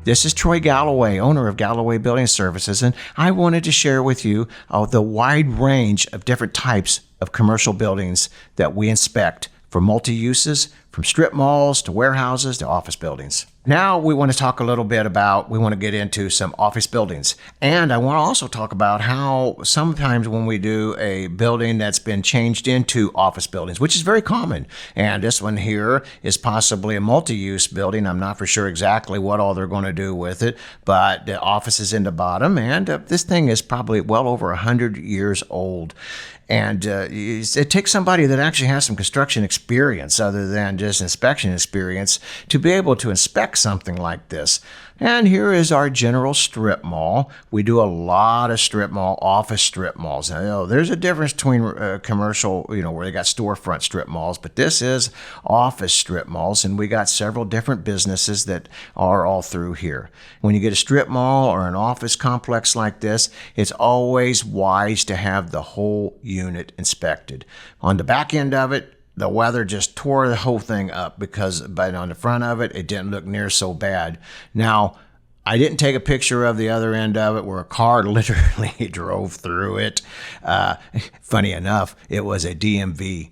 This is Troy Galloway, owner of Galloway Building Services, and I wanted to share with you the wide range of different types of commercial buildings that we inspect for multi-uses, from strip malls to warehouses to office buildings. Now we want to talk a little bit about, we want to get into some office buildings. And I want to also talk about how sometimes when we do a building that's been changed into office buildings, which is very common. And this one here is possibly a multi-use building. I'm not for sure exactly what all they're going to do with it, but the office is in the bottom. And this thing is probably well over 100 years old. And it takes somebody that actually has some construction experience other than just inspection experience to be able to inspect something like this. And here is our general strip mall. We do a lot of strip mall, office strip malls. Now, there's a difference between commercial, where they got storefront strip malls, but this is office strip malls, and we got several different businesses that are all through here. When you get a strip mall or an office complex like this, it's always wise to have the whole unit inspected. On the back end of it, the weather just tore the whole thing up but on the front of it, it didn't look near so bad. Now, I didn't take a picture of the other end of it where a car literally drove through it. Funny enough, it was a DMV.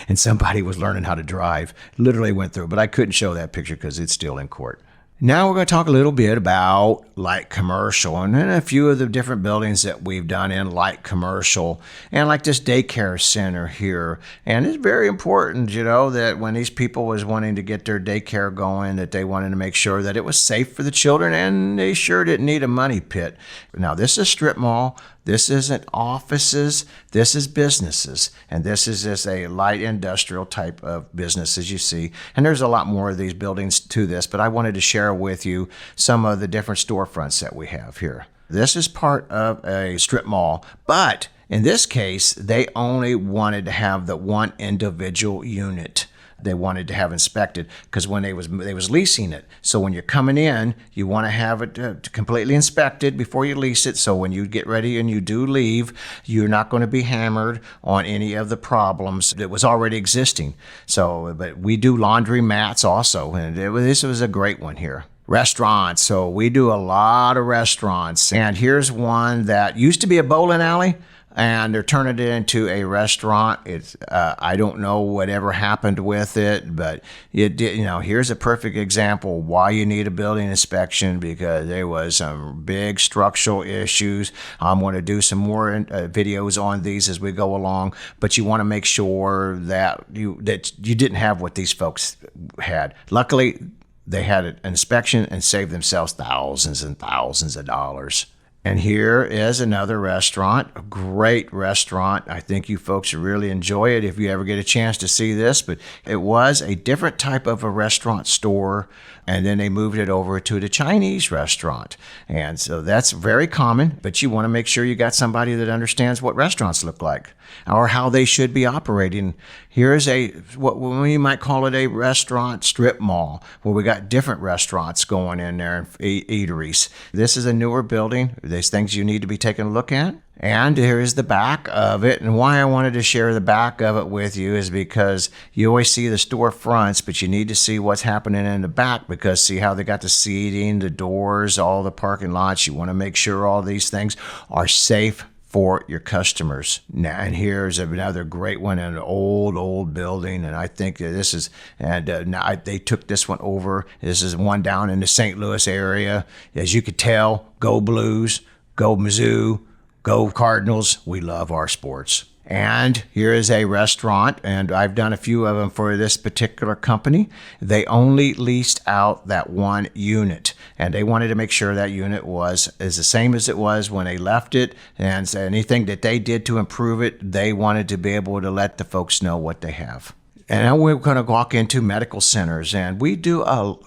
And somebody was learning how to drive. Literally went through, but I couldn't show that picture because it's still in court. Now we're going to talk a little bit about light commercial and then a few of the different buildings that we've done in light commercial, and like this daycare center here. And it's very important, that when these people was wanting to get their daycare going, that they wanted to make sure that it was safe for the children, and they sure didn't need a money pit. Now this is a strip mall. This isn't offices, this is businesses, and this is just a light industrial type of business, as you see. And there's a lot more of these buildings to this, but I wanted to share with you some of the different storefronts that we have here. This is part of a strip mall, but in this case, they only wanted to have the one individual unit they wanted to have inspected, because when they was leasing it. So when you're coming in, you want to have it completely inspected before you lease it. So when you get ready and you do leave, you're not going to be hammered on any of the problems that was already existing. But we do laundromats also, and this was a great one here. Restaurants. So we do a lot of restaurants, and here's one that used to be a bowling alley, and they're turning it into a restaurant. It's I don't know whatever happened with it, but it did. Here's a perfect example why you need a building inspection, because there was some big structural issues. I'm going to do some more videos on these as we go along, but you want to make sure that you didn't have what these folks had. Luckily, they had an inspection and saved themselves thousands and thousands of dollars. And here is another restaurant, a great restaurant. I think you folks will really enjoy it if you ever get a chance to see this. But it was a different type of a restaurant store, and then they moved it over to the Chinese restaurant. And so that's very common, but you want to make sure you got somebody that understands what restaurants look like or how they should be operating. Here's what we might call it a restaurant strip mall, where we got different restaurants going in there and eateries. This is a newer building. There's things you need to be taking a look at. And here is the back of it. And why I wanted to share the back of it with you is because you always see the store fronts, but you need to see what's happening in the back, because see how they got the seating, the doors, all the parking lots. You want to make sure all these things are safe for your customers. Now, and here's another great one in an old building, and I think this is, now they took this one over. This is one down in the St. Louis area. As you could tell, go Blues, go Mizzou, go Cardinals. We love our sports. And here is a restaurant, and I've done a few of them for this particular company. They only leased out that one unit, and they wanted to make sure that unit is the same as it was when they left it, and so anything that they did to improve it, they wanted to be able to let the folks know what they have. And now we're going to walk into medical centers, and we do a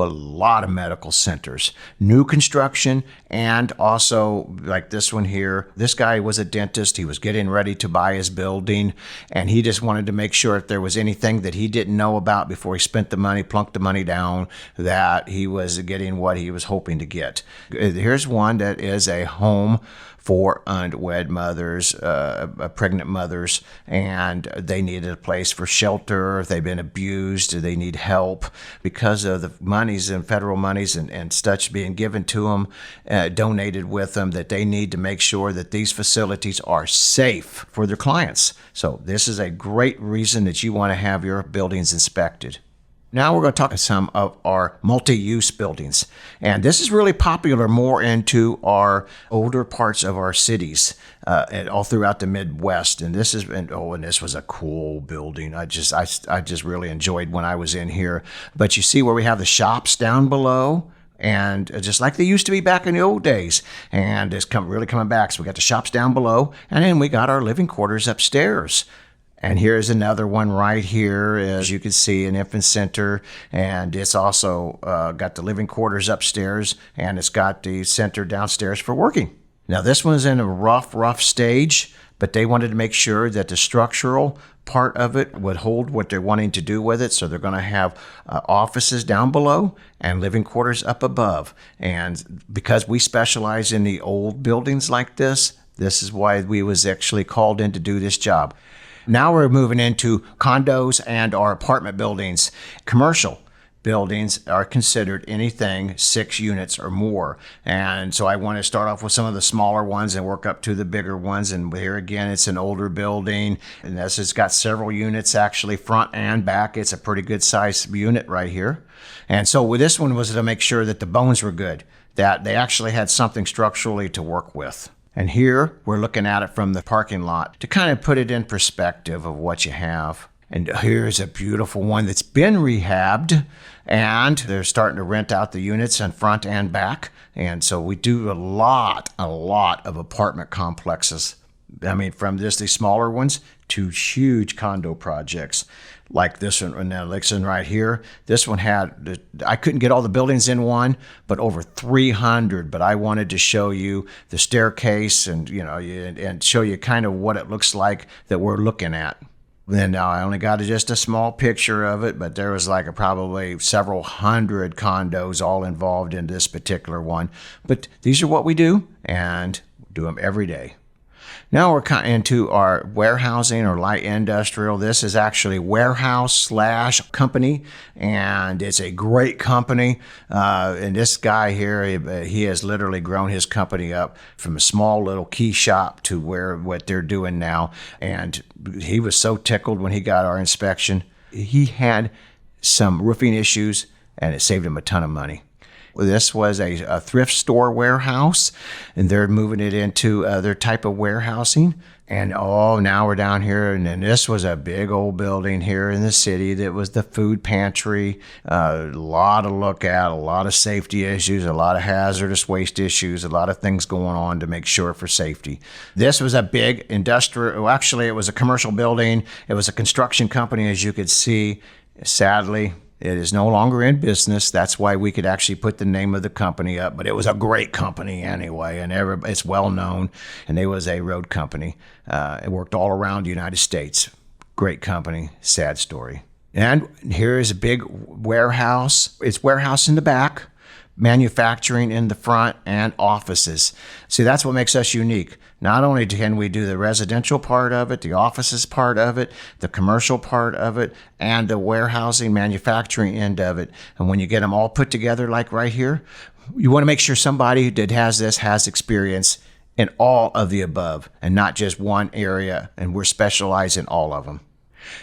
lot of medical centers, new construction And also, like this one here, this guy was a dentist. He was getting ready to buy his building, and he just wanted to make sure if there was anything that he didn't know about before he spent the money, plunked the money down, that he was getting what he was hoping to get. Here's one that is a home for unwed mothers, pregnant mothers, and they needed a place for shelter. They've been abused. They need help because of the monies and federal monies and such being given to them, donated with them, that they need to make sure that these facilities are safe for their clients. So this is a great reason that you want to have your buildings inspected. Now we're going to talk about some of our multi-use buildings. And this is really popular more into our older parts of our cities and all throughout the Midwest. And this was a cool building. I just really enjoyed when I was in here. But you see where we have the shops down below? And just like they used to be back in the old days. And it's really coming back. So we got the shops down below, and then we got our living quarters upstairs. And here's another one right here, as you can see, an infant center, and it's also got the living quarters upstairs, and it's got the center downstairs for working. Now this one's in a rough stage, but they wanted to make sure that the structural part of it would hold what they're wanting to do with it. So they're going to have offices down below and living quarters up above. And because we specialize in the old buildings like this is why we was actually called in to do this job. Now we're moving into condos and our apartment buildings. Commercial buildings are considered anything 6 units or more. And so I want to start off with some of the smaller ones and work up to the bigger ones. And here again, it's an older building. And this has got several units, actually, front and back. It's a pretty good size unit right here. And so with this one was to make sure that the bones were good, that they actually had something structurally to work with. And here we're looking at it from the parking lot to kind of put it in perspective of what you have. And here's a beautiful one that's been rehabbed, and they're starting to rent out the units in front and back. And so we do a lot of apartment complexes. I mean, from just the smaller ones to huge condo projects like this one, now Lixon right here. This one I couldn't get all the buildings in one, but over 300. But I wanted to show you the staircase and, and show you kind of what it looks like that we're looking at. Then now I only got just a small picture of it, but there was probably several hundred condos all involved in this particular one. But these are what we do, and do them every day. Now we're into our warehousing or light industrial. This is actually warehouse/company, and it's a great company. And this guy here, he has literally grown his company up from a small little key shop to what they're doing now. And he was so tickled when he got our inspection. He had some roofing issues, and it saved him a ton of money. This was a thrift store warehouse, and they're moving it into other type of warehousing. And now we're down here, and then this was a big old building here in the city that was the food pantry. A lot to look at, a lot of safety issues, a lot of hazardous waste issues, a lot of things going on to make sure for safety. This was a big industrial, actually it was a commercial building. It was a construction company, as you could see. Sadly, it is no longer in business. That's why we could actually put the name of the company up. But it was a great company anyway, and it's well known. And it was a road company. It worked all around the United States. Great company, sad story. And here is a big warehouse. It's warehouse in the back, manufacturing in the front, and offices. See, that's what makes us unique. Not only can we do the residential part of it, the offices part of it, the commercial part of it, and the warehousing, manufacturing end of it. And when you get them all put together like right here, you want to make sure somebody that has this has experience in all of the above and not just one area, and we're specialized in all of them.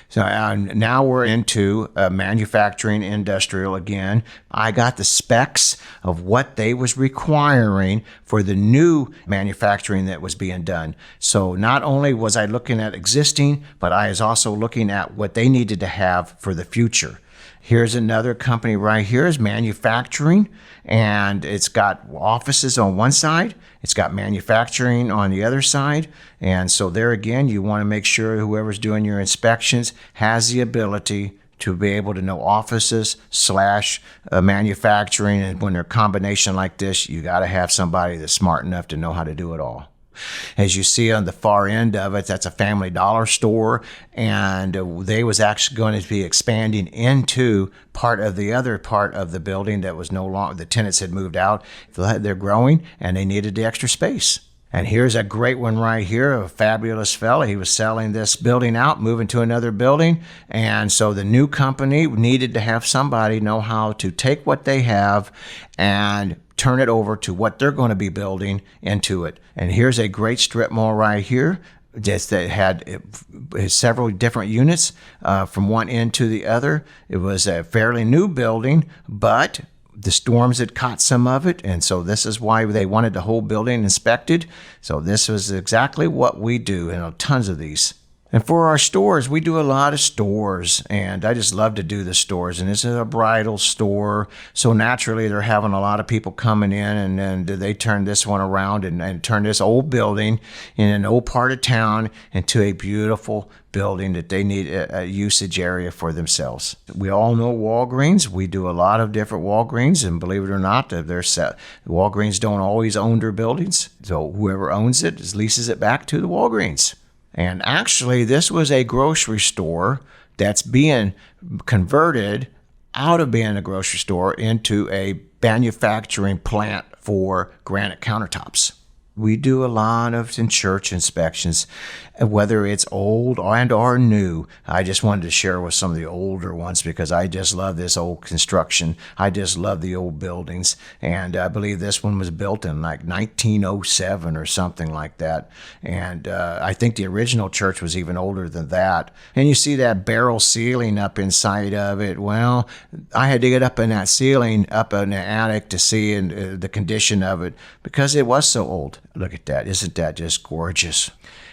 So now we're into manufacturing industrial again. I got the specs of what they was requiring for the new manufacturing that was being done. So not only was I looking at existing, but I was also looking at what they needed to have for the future. Here's another company right here is manufacturing, and it's got offices on one side. It's got manufacturing on the other side. And so there again, you want to make sure whoever's doing your inspections has the ability to be able to know offices slash manufacturing. And when they're a combination like this, you got to have somebody that's smart enough to know how to do it all. As you see on the far end of it, that's a Family Dollar store, and they was actually going to be expanding into part of the other part of the building that was no longer, the tenants had moved out. They're growing, and they needed the extra space. And here's a great one right here, a fabulous fella. He was selling this building out, moving to another building. And so the new company needed to have somebody know how to take what they have and turn it over to what they're going to be building into it. And here's a great strip mall right here that had several different units from one end to the other. It was a fairly new building, but the storms had caught some of it, and so this is why they wanted the whole building inspected. So this was exactly what we do, tons of these. And for our stores, we do a lot of stores, and I just love to do the stores. And this is a bridal store, so naturally they're having a lot of people coming in, and then they turn this one around and turn this old building in an old part of town into a beautiful building that they need a usage area for themselves. We all know Walgreens. We do a lot of different Walgreens, and believe it or not, Walgreens don't always own their buildings, so whoever owns it leases it back to the Walgreens. And actually, this was a grocery store that's being converted out of being a grocery store into a manufacturing plant for granite countertops. We do a lot of in-church inspections, whether it's old and or new. I just wanted to share with some of the older ones because I just love this old construction. I just love the old buildings. And I believe this one was built in like 1907 or something like that. And I think the original church was even older than that. And you see that barrel ceiling up inside of it. Well, I had to get up in that ceiling, up in the attic to see the condition of it because it was so old. Look at that. Isn't that just gorgeous?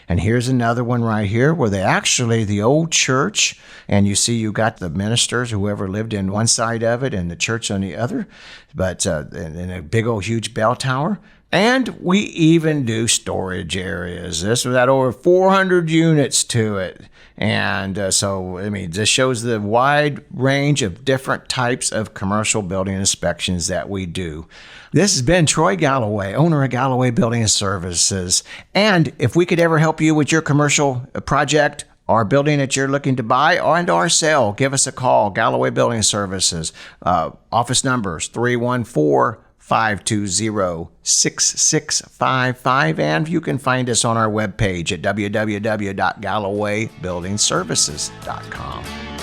And here's another one right here where the old church, and you see you got the ministers, whoever lived in one side of it and the church on the other, but in a big old huge bell tower. And we even do storage areas. This was at over 400 units to it. And this shows the wide range of different types of commercial building inspections that we do. This has been Troy Galloway, owner of Galloway Building Services. And if we could ever help you with your commercial project or building that you're looking to buy or sell, give us a call. Galloway Building Services. Office numbers 314-520-6655. And you can find us on our webpage at www.gallowaybuildingservices.com.